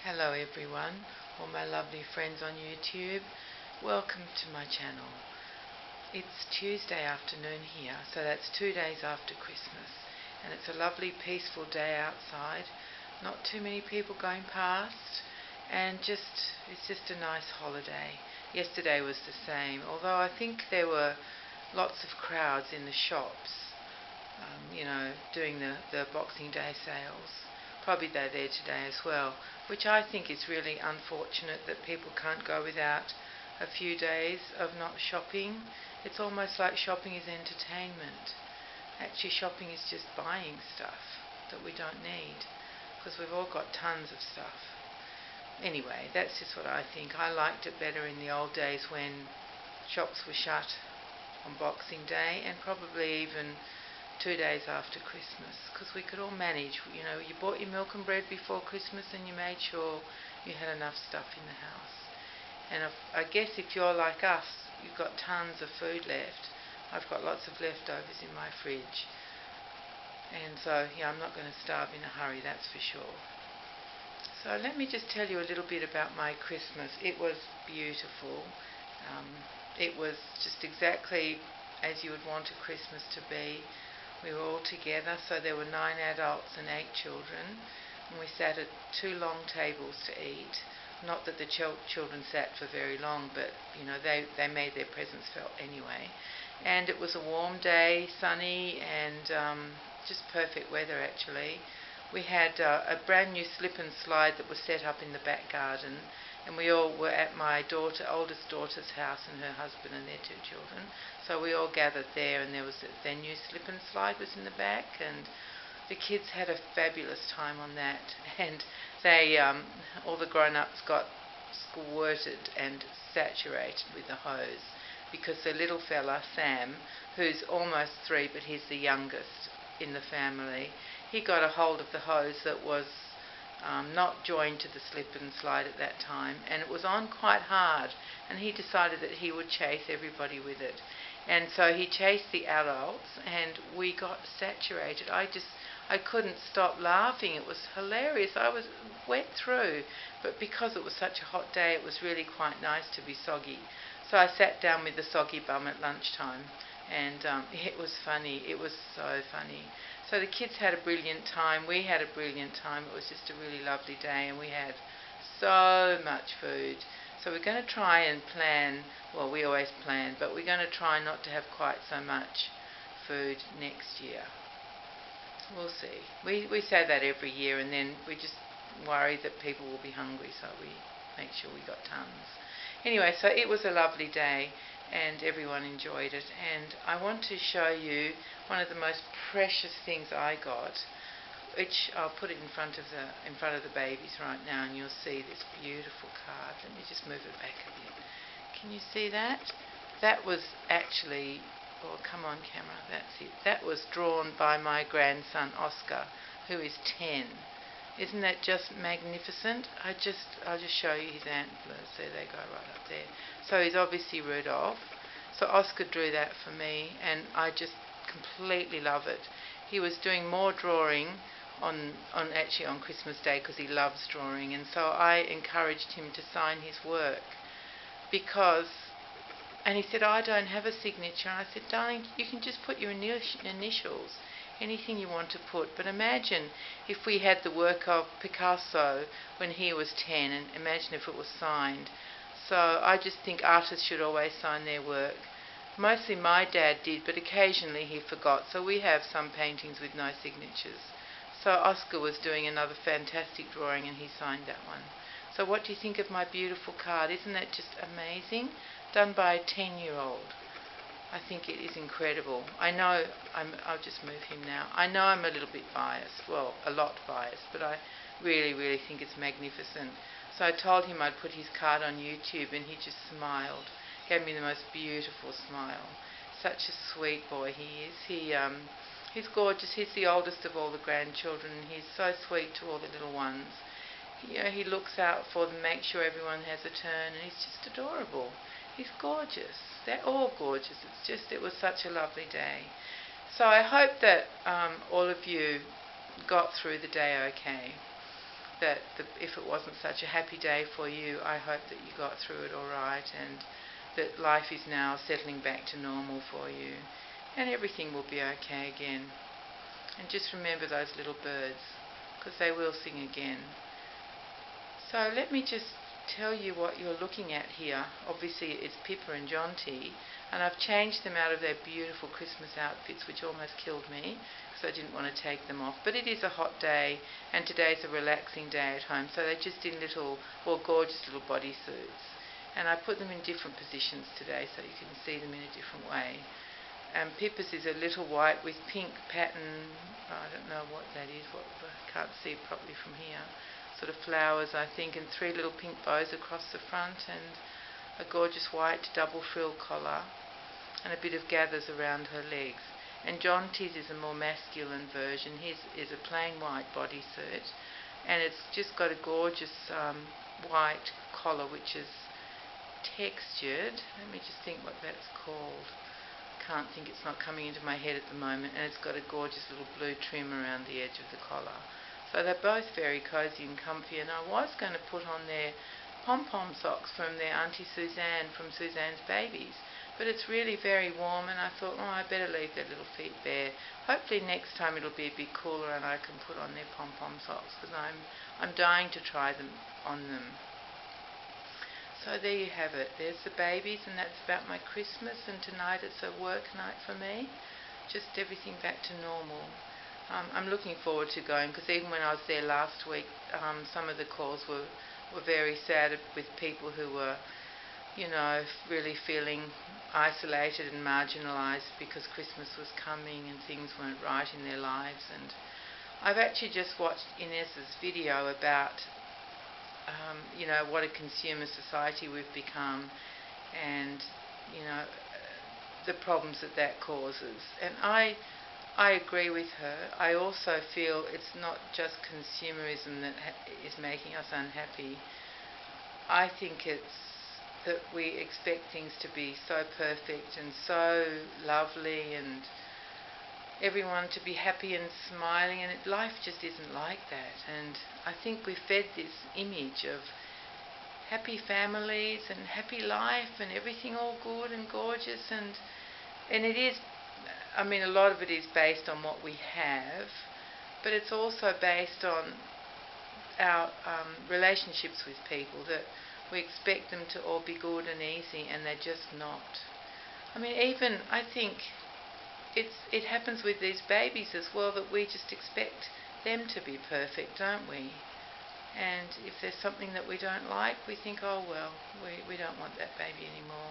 Hello everyone, all my lovely friends on YouTube. Welcome to my channel. It's Tuesday afternoon here, so that's 2 days after Christmas, and it's a lovely peaceful day outside. Not too many people going past, and it's just a nice holiday. Yesterday was the same, although I think there were lots of crowds in the shops, doing the Boxing Day sales. Probably they're there today as well, which I think is really unfortunate that people can't go without a few days of not shopping. It's almost like shopping is entertainment. Actually, shopping is just buying stuff that we don't need, because we've all got tons of stuff. Anyway, that's just what I think. I liked it better in the old days when shops were shut on Boxing Day, and probably even 2 days after Christmas, because we could all manage. You bought your milk and bread before Christmas, and you made sure you had enough stuff in the house. And I guess if you're like us, you've got tons of food left. I've got lots of leftovers in my fridge, and so I'm not going to starve in a hurry, that's for sure. So let me just tell you a little bit about my Christmas. It was beautiful. It was just exactly as you would want a Christmas to be. We were all together, so there were 9 adults and 8 children, and we sat at 2 long tables to eat. Not that the children sat for very long, but they made their presence felt anyway. And it was a warm day, sunny, and just perfect weather actually. We had a brand new slip and slide that was set up in the back garden, and we all were at my oldest daughter's house, and her husband and their 2 children. So we all gathered there, and their new slip and slide was in the back, and the kids had a fabulous time on that. And they, all the grown-ups got squirted and saturated with the hose, because the little fella, Sam, who's almost 3, but he's the youngest in the family, he got a hold of the hose that was not joined to the slip and slide at that time, and it was on quite hard, and he decided that he would chase everybody with it. And so he chased the adults, and we got saturated. I couldn't stop laughing. It was hilarious. I was wet through, but because it was such a hot day, it was really quite nice to be soggy. So I sat down with the soggy bum at lunchtime, and it was funny. It was so funny. So the kids had a brilliant time. We had a brilliant time. It was just a really lovely day, and we had so much food. So we're going to try and plan, well, we always plan, but we're going to try not to have quite so much food next year. We'll see. We say that every year, and then we just worry that people will be hungry, so we make sure we got tons. Anyway, so it was a lovely day, and everyone enjoyed it. And I want to show you one of the most precious things I got, which I'll put it in front of the babies right now, and you'll see this beautiful card. Let me just move it back a bit. Can you see that? That was actually, oh, come on camera, that's it. That was drawn by my grandson Oscar, who is 10. Isn't that just magnificent? I'll just show you his antlers. There they go, right up there. So he's obviously Rudolph. So Oscar drew that for me, and I just completely love it. He was doing more drawing on Christmas Day, because he loves drawing, and so I encouraged him to sign his work, and he said, I don't have a signature. And I said, darling, you can just put your initials, anything you want to put. But imagine if we had the work of Picasso when he was 10, and imagine if it was signed. So I just think artists should always sign their work. Mostly my dad did, but occasionally he forgot. So we have some paintings with no signatures. So Oscar was doing another fantastic drawing, and he signed that one. So what do you think of my beautiful card? Isn't that just amazing? Done by a 10-year-old. I think it is incredible. I know, I'll just move him now. I know I'm a little bit biased, well, a lot biased, but I really, really think it's magnificent. So I told him I'd put his card on YouTube, and he just smiled. Gave me the most beautiful smile. Such a sweet boy he is. He's gorgeous. He's the oldest of all the grandchildren, and he's so sweet to all the little ones. He looks out for them, makes sure everyone has a turn, and he's just adorable. He's gorgeous. They're all gorgeous. It was such a lovely day. So I hope that all of you got through the day okay. that if it wasn't such a happy day for you, I hope that you got through it all right, and that life is now settling back to normal for you, and everything will be okay again. And just remember those little birds, because they will sing again. So let me just tell you what you're looking at here. Obviously it's Pippa and Jonty, and I've changed them out of their beautiful Christmas outfits, which almost killed me because I didn't want to take them off. But it is a hot day, and today's a relaxing day at home, so they're just in gorgeous little bodysuits. And I put them in different positions today so you can see them in a different way. Pippa's is a little white with pink pattern. I don't know what that is. I can't see it properly from here. Sort of flowers, I think, and 3 little pink bows across the front, and a gorgeous white double frill collar, and a bit of gathers around her legs. And Jonty's is a more masculine version. His is a plain white bodysuit, and it's just got a gorgeous white collar, which is textured. Let me just think what that's called. Can't think, it's not coming into my head at the moment. And it's got a gorgeous little blue trim around the edge of the collar. So they're both very cosy and comfy, and I was going to put on their pom-pom socks from their Auntie Suzanne, from Suzanne's Babies, but it's really very warm, and I thought, oh, I better leave their little feet bare. Hopefully next time it'll be a bit cooler and I can put on their pom-pom socks, because I'm dying to try them on them. So there you have it. There's the babies, and that's about my Christmas, and tonight it's a work night for me. Just everything back to normal. I'm looking forward to going, because even when I was there last week, some of the calls were very sad with people who were, really feeling isolated and marginalised because Christmas was coming and things weren't right in their lives. And I've actually just watched Inez's video about what a consumer society we've become, and the problems that causes. And I agree with her. I also feel it's not just consumerism that is making us unhappy. I think it's that we expect things to be so perfect and so lovely, and everyone to be happy and smiling, and life just isn't like that. And I think we're fed this image of happy families and happy life and everything all good and gorgeous, and it is, a lot of it is based on what we have, but it's also based on our relationships with people, that we expect them to all be good and easy, and they're just not. I think it happens with these babies as well, that we just expect them to be perfect, don't we? And if there's something that we don't like, we think, oh well, we don't want that baby anymore.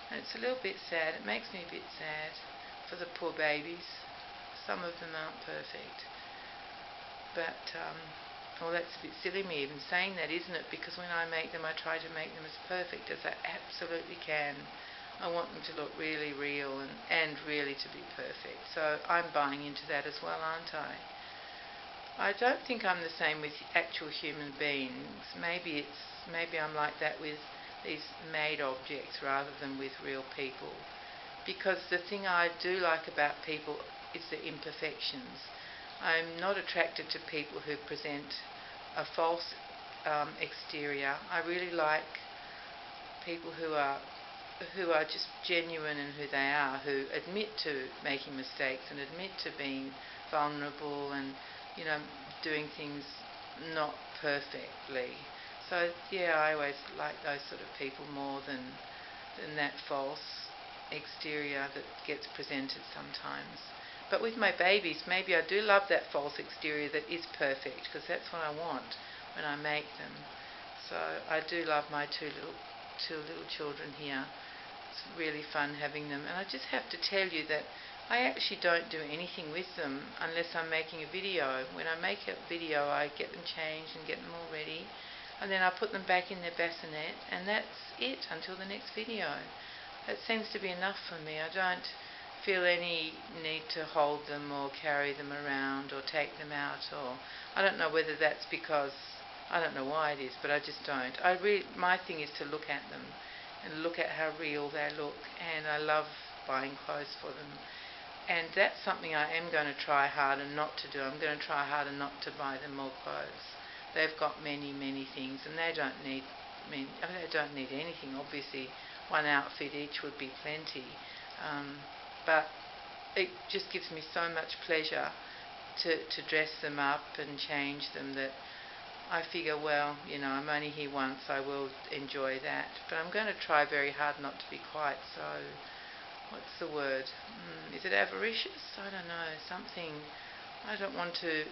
And it's a little bit sad. It makes me a bit sad for the poor babies. Some of them aren't perfect. But, that's a bit silly me even saying that, isn't it? Because when I make them, I try to make them as perfect as I absolutely can. I want them to look really real and really to be perfect. So I'm buying into that as well, aren't I? I don't think I'm the same with actual human beings. Maybe I'm like that with these made objects rather than with real people. Because the thing I do like about people is the imperfections. I'm not attracted to people who present a false exterior. I really like people who are just genuine in who they are, who admit to making mistakes and admit to being vulnerable and, doing things not perfectly. So, yeah, I always like those sort of people more than that false exterior that gets presented sometimes. But with my babies, maybe I do love that false exterior that is perfect, because that's what I want when I make them. So I do love my two little children here. It's really fun having them. And I just have to tell you that I actually don't do anything with them unless I'm making a video. When I make a video, I get them changed and get them all ready, and then I put them back in their bassinet, and that's it until the next video. That seems to be enough for me. I don't feel any need to hold them or carry them around or take them out, or I don't know whether that's because, I don't know why it is, but I just don't. My thing is to look at them and look at how real they look, and I love buying clothes for them. And that's something I am going to try harder not to do. I'm going to try harder not to buy them more clothes. they've got many, many things, and they don't need they don't need anything. Obviously, one outfit each would be plenty, but it just gives me so much pleasure to dress them up and change them that I figure, well, I'm only here once, I will enjoy that. But I'm going to try very hard not to be quite so, what's the word? Is it avaricious? I don't know, something. I don't want to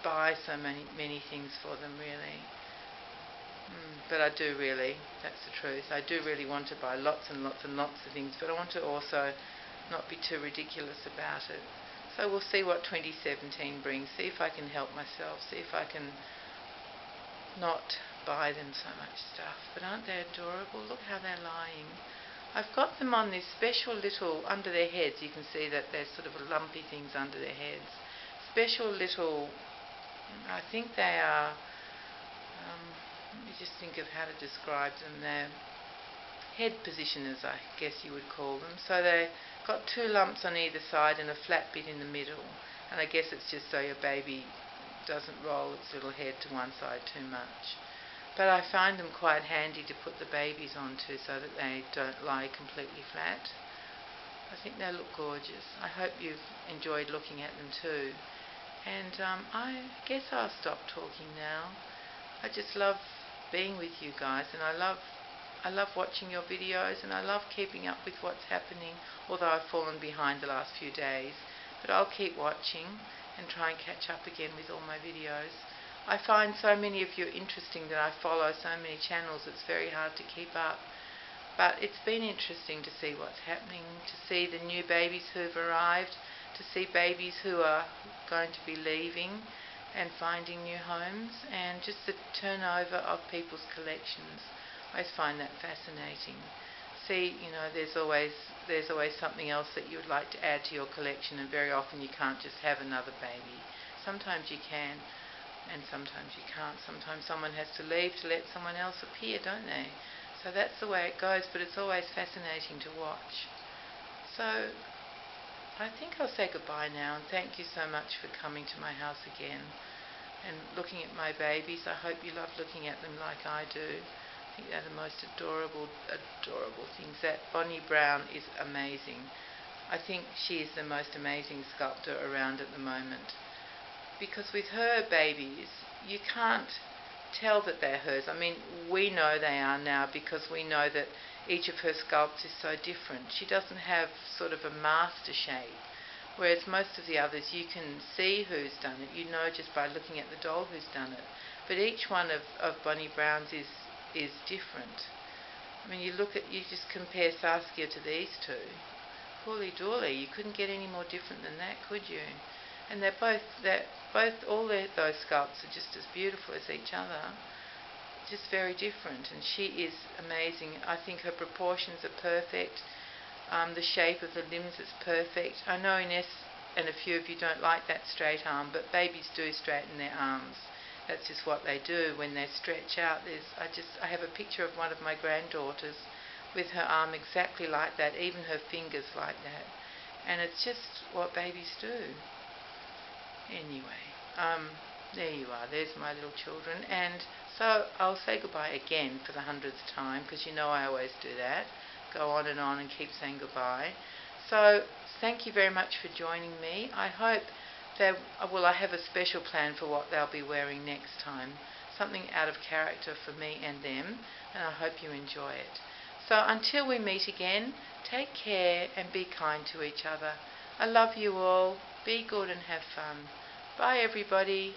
buy so many things for them, really. But I do really, that's the truth. I do really want to buy lots and lots and lots of things, but I want to also not be too ridiculous about it. So we'll see what 2017 brings, see if I can help myself, see if I can not buy them so much stuff. But aren't they adorable? Look how they're lying. I've got them on these special little, under their heads, you can see that there's sort of lumpy things under their heads. Special little, I think they are, let me just think of how to describe them. They're head positioners, I guess you would call them. So they've got two lumps on either side and a flat bit in the middle. And I guess it's just so your baby doesn't roll its little head to one side too much. But I find them quite handy to put the babies onto so that they don't lie completely flat. I think they look gorgeous. I hope you've enjoyed looking at them too. And I guess I'll stop talking now. I just love being with you guys, and I love watching your videos, and I love keeping up with what's happening, although I've fallen behind the last few days. But I'll keep watching and try and catch up again with all my videos. I find so many of you interesting that I follow so many channels, it's very hard to keep up. But it's been interesting to see what's happening, to see the new babies who've arrived, to see babies who are going to be leaving and finding new homes, and just the turnover of people's collections. I find that fascinating. See, there's always something else that you would like to add to your collection, and very often you can't just have another baby. Sometimes you can, and sometimes you can't. Sometimes someone has to leave to let someone else appear, don't they? So that's the way it goes, but it's always fascinating to watch. So I think I'll say goodbye now, and thank you so much for coming to my house again and looking at my babies. I hope you love looking at them like I do. I think they're the most adorable things. That Bonnie Brown is amazing. I think she is the most amazing sculptor around at the moment, because with her babies you can't tell that they're hers. I mean, we know they are now because we know that each of her sculpts is so different. She doesn't have sort of a master shape, whereas most of the others you can see who's done it. You know just by looking at the doll who's done it. But each one of Bonnie Brown's is different. I mean, you just compare Saskia to these two. Holy dooly, you couldn't get any more different than that, could you? And those sculpts are just as beautiful as each other, just very different. And she is amazing. I think her proportions are perfect. The shape of the limbs is perfect. I know Ines and a few of you don't like that straight arm, but babies do straighten their arms. That's just what they do when they stretch out. I have a picture of one of my granddaughters with her arm exactly like that, even her fingers like that. And it's just what babies do. Anyway, there you are. There's my little children. And so I'll say goodbye again for the 100th time, because I always do that. Go on and keep saying goodbye. So thank you very much for joining me. I hope I have a special plan for what they'll be wearing next time. Something out of character for me and them, and I hope you enjoy it. So until we meet again, take care and be kind to each other. I love you all. Be good and have fun. Bye everybody.